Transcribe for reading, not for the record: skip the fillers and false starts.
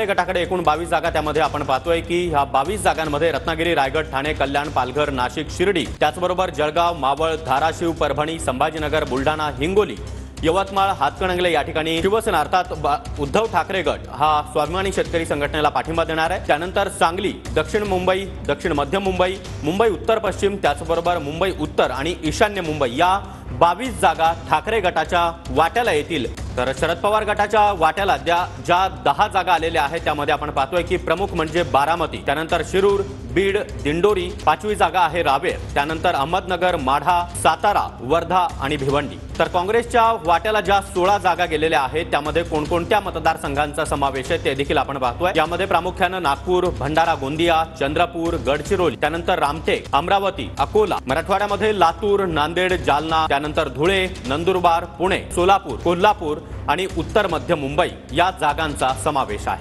ठाकरे गटाकडे एकूण 22 जागा, त्यामध्ये आपण पाहतोय की ह्या 22 जागांमध्ये रत्नागिरी, रायगड, ठाणे, कल्याण, पालघर, नाशिक, शिर्डी, त्याचबरोबर जळगाव, मावळ, धाराशिव, परभणी, संभाजीनगर, बुलढाणा, हिंगोली, यवतमाळ, हातकणंगले या ठिकाणी शिवसेना अर्थात उद्धव ठाकरे गट हा स्वाभिमानी शेतकरी संघटनेला पाठिंबा देणार आहे। त्यानंतर सांगली, दक्षिण मुंबई, दक्षिण मध्य मुंबई, मुंबई उत्तर पश्चिम, त्याचबरोबर मुंबई उत्तर आणि ईशान्य मुंबई या 22 जागा ठाकरे गटाच्या वाट्याला येतील। तर शरद पवार गटाच्या वाट्याला ज्या 10 जागा आलेल्या आहेत त्यामध्ये आपण पाहतोय की प्रमुख म्हणजे बारामती, त्यानंतर शिरूर, बीड, दिंडोरी, 5वी जागा आहे रावेर, त्यानंतर अहमदनगर, माढा, सातारा, वर्धा आणि भिवंडी। तर काँग्रेसच्या वाट्याला ज्या 16 जागा गेलेल्या आहेत त्यामध्ये कोणकोणत्या मतदारसंघांचा समावेश आहे ते देखील आपण पाहतोय। यामध्ये प्रामुख्याने नागपूर, भंडारा, गोंदिया, चंद्रपूर, गडचिरोली, त्यानंतर रामटेक, अमरावती, अकोला, मराठवाड्यामध्ये लातूर, नांदेड, जालना, त्यानंतर धुळे, नंदुरबार, पुणे, सोलापूर, कोल्हापूर आणि उत्तर मध्य मुंबई या जागांचा समावेश आहे।